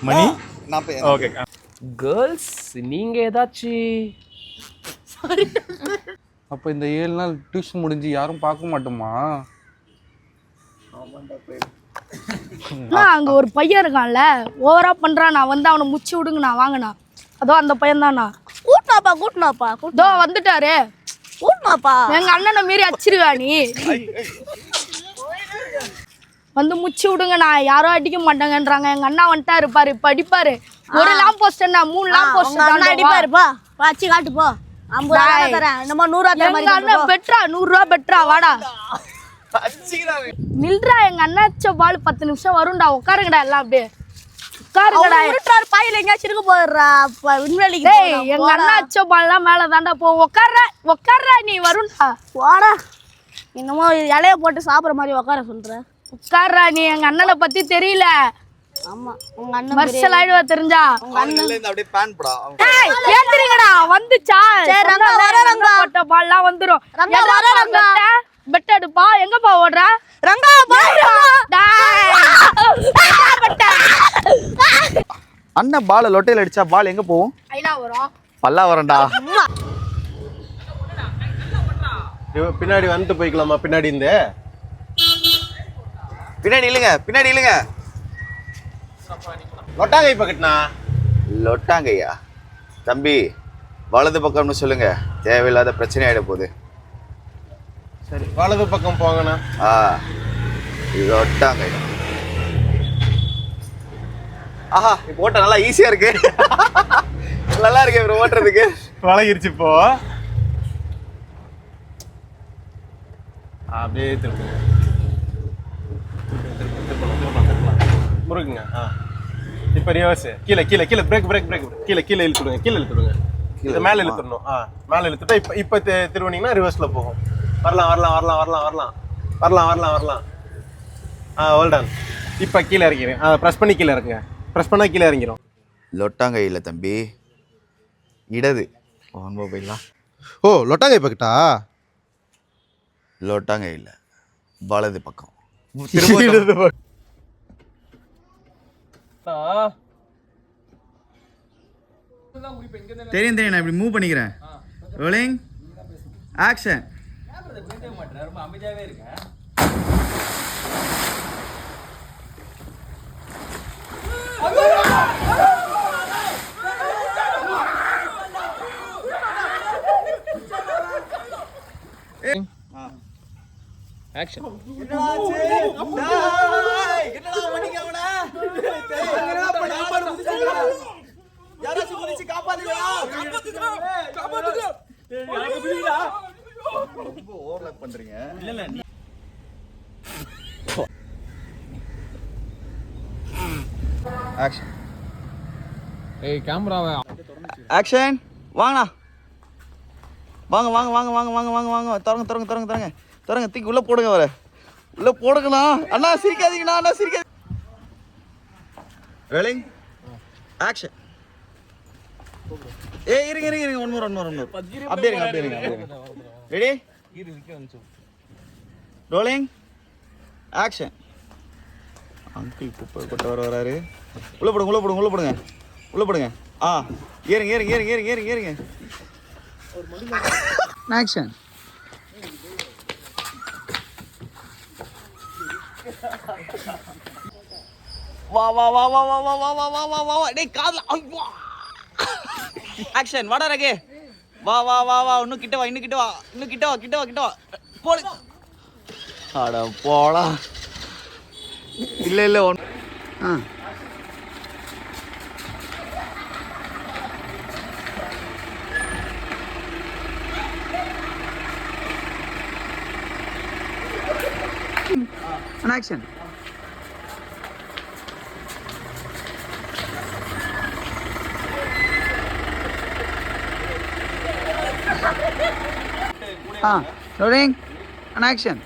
மணி நான் okay. Girls நீங்க ஏதாச்சும் அப்போ இந்த 7 நாள் டியூஷன் முடிஞ்சு யாரும் பார்க்க மாட்டோமா? அங்க ஒரு பையன் இருக்கான்ல, ஓவரா பண்றான். நான் வந்து அவனை முச்சு விடுங்க, நான் வாங்கினா அதோ அந்த பையன் தானா. கூட்டினாப்பா இதோ வந்துட்டாரு. கூட்டினாப்பா எங்க அண்ணனை மீறி அச்சிருவா நீ. வந்து முச்சு விடுங்க, நான் யாரும் அடிக்க மாட்டாங்கன்றாங்க. எங்க அண்ணா வந்துட்டாரு பாரு, இப்ப அடிப்பாரு. ஒரு லாம் போஸ்ட் என்ன 3 லாம் போஸ்ட் அடிப்பாரு. போ வச்சு காட்டு போ. 50 ரூபா தரேன். நம்ம 100 ரூபா தரேன். எங்க அண்ணன் பெட்ரா 100 ரூபா பெட்ரா வாடா. நில்றா, எங்க அண்ணாச்ச பால் 10 நிமிஷம் வரும்டா. உட்காருங்கடா எல்லாம் அப்படியே உட்காருங்கடா. உருட்டார் பாயில எங்கயாச்சும் இருக்க போறா. விண்வெளிக்கு டேய், எங்க அண்ணாச்ச பால்லாம் மேல தாண்டா போ. உட்கார்றா நீ வரும்டா. போடா. என்னமோ இலைய போட்டு சாப்பிடுற மாதிரி உட்கார சொல்ற. உட்கார்றா நீ. எங்க அண்ணனை பத்தி தெரியல. ஆமா, உங்க அண்ணன் மர்சல் ஆயிடுவா தெரிஞ்சா. உங்க அண்ணன்ல இருந்து அப்படியே பேன் போடா. டேய் ஏத்துறீங்கடா. வந்துச்சா சரி ரங்கா வர ரங்கா. போட்ட பால்லாம் வந்துரும். ரங்கா வர ரங்கா. பெட் எடுப்பா. எங்கப்பா ஓடுற ரங்கா போடா. அண்ணன் பால லொட்டையில அடிச்சா பால் எங்க போகும்? ஐனா வரும். பல்லா வரண்டா. பின்னாடி வந்துட்டு போய்க்கலாமா? பின்னாடி இந்த பின்னாடி இல்லைங்க. லொட்டாங்கை பக்கெட்னா லொட்டாங்கய்யா தம்பி, வலது பக்கம்னு சொல்லுங்க. தேவையில்லாத பிரச்சனை ஆயிட போகுது. சரி, வலது பக்கம் போங்கண்ணா. லொட்டாங்கய்யா. ஆஹா, இப்போ ஓட்ட நல்லா ஈஸியா இருக்கு. நல்லா இருக்கு இவர் ஓட்டுறதுக்கு. பழகிருச்சு இப்போ. அப்படியே திருப்புங்க. முருகுங்க. இப்போ ரிவர்ஸ். கீழே பிரேக் கீழே இழுத்துடுங்க. இதை மேலே இழுத்துடணும். மேலே இழுத்துட்டா இப்போ திருவனீங்கன்னா ரிவர்ஸ்ல போகும். வரலாம். ஹோல்ட். இப்போ கீழே இறக்கிறேன். ப்ரெஸ் பண்ணி கீழே இறக்குங்க. ப்ரெஸ் பண்ணா கீழே இறங்கிரும். லொட்டாங்கை இல்லை தம்பி, இடது. போயிடலாம். ஓ, லொட்டாங்கை பக்கெட்டா? லொட்டாங்கை இல்லை, வலது பக்கம். தெரியும் நான் இப்படி மூவ் பண்ணிக்கிறேன். Rolling action. ஆக்ஷன். பண்றீங்க. ஆக்ஷன். ஏய் கேமராவை ஆக்ஷன். வாங்கண்ணா, வாங்க. தரங்க தூக்கி உள்ள போடுங்க. வர உள்ள போடுங்கண்ணா. அண்ணா சிரிக்காதீங்கண்ணா. Rolling action. இருங்க. One more. அப்படியே இருங்க. ரெடி? Rolling action. அங்கிள் குப்பை கொட்ட வராரு. உள்ள போடுங்க. ஏறுங்க. ஆக்ஷன். வா டேய் காதுல. ஐயோ. ஆக்ஷன். வாடா ரகே. வா இன்னும் கிட்ட வா. போடு. அட போடா. இல்ல action. Rolling and action.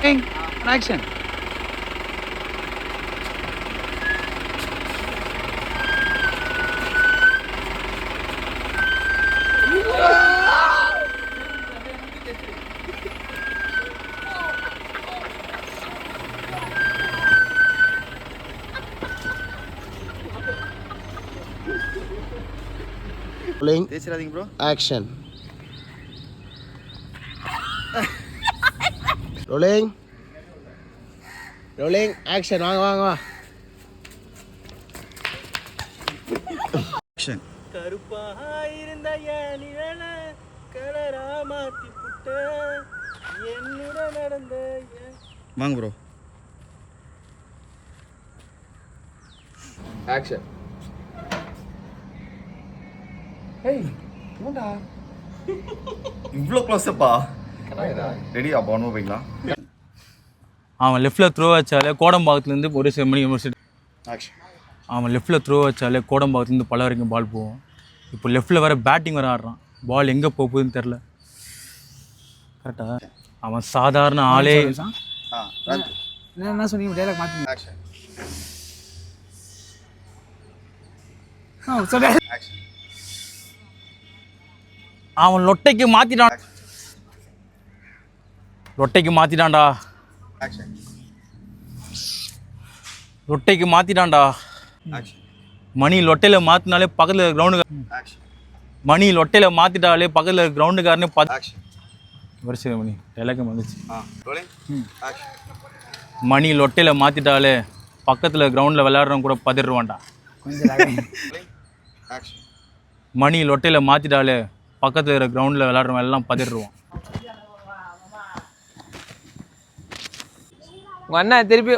Action. Rolling. பேசிடாதீங்க bro. Action. Rolling. Rolling. Action. வாங்க வாங்க வா. ஆக்ஷன். கருப்பா இருந்த நிழல கலரா மாத்தி புட்ட என்னுட நடந்த வாங்க ப்ரோ. ஆக்ஷன். ஏய் என்னடா இவ்வளோ க்ளோஸ்அப்பா. ரெடி அப்போ ஒன்று போய்க்கலாம். அவன் லெஃப்டில் த்ரோ வச்சாலே கோடம்பாக்கத்துலேருந்து ஒரு செம்மணி யூனிவர்சிட்டி. ஆக்ஷன். அவன் லெஃப்டில் த்ரோ வச்சாலே கோடம்பாக்கத்துலேருந்து பல வரைக்கும் பால் போகும். இப்போ லெஃப்டில் வேறு பேட்டிங் வேறு ஆடுறான். பால் எங்கே போகுதுன்னு தெரில. கரெக்டாக அவன் சாதாரண ஆளே. என்ன சொன்னீங்க டைலாக் மாத்தி ஆக்ஷன். சொல்லு. ஆக்ஷன். அவன் லொட்டைக்கு மாற்றிட்டான். லொட்டைக்கு மாற்றிட்டான்டா. ஆக்ஷன். லொட்டைக்கு மாற்றிட்டான்டா. ஆக்ஷன். மணி லொட்டையில் மாற்றினாலே பக்கத்தில் கிரவுண்டுக்கு. ஆக்ஷன். மணி லொட்டையில் மாற்றிட்டாலே பக்கத்தில் கிரவுண்டுக்காரனே பார்த்து ஆக்ஷன். வருஷம் மணி டைலாக் வந்துச்சு. ரோலிங். ஆக்ஷன். மணி லொட்டையில் மாற்றிட்டாலே பக்கத்தில் கிரவுண்டில் விளையாடுறவங்க கூட பதறிடுவான்டா. ஆக்ஷன். மணி லொட்டையில் மாற்றிட்டாலே பக்கத்தில் இருக்கிற கிரவுண்டில் விளையாடுறவங்க எல்லாம் பதறிடுவான். உங்க அண்ணா திருப்பி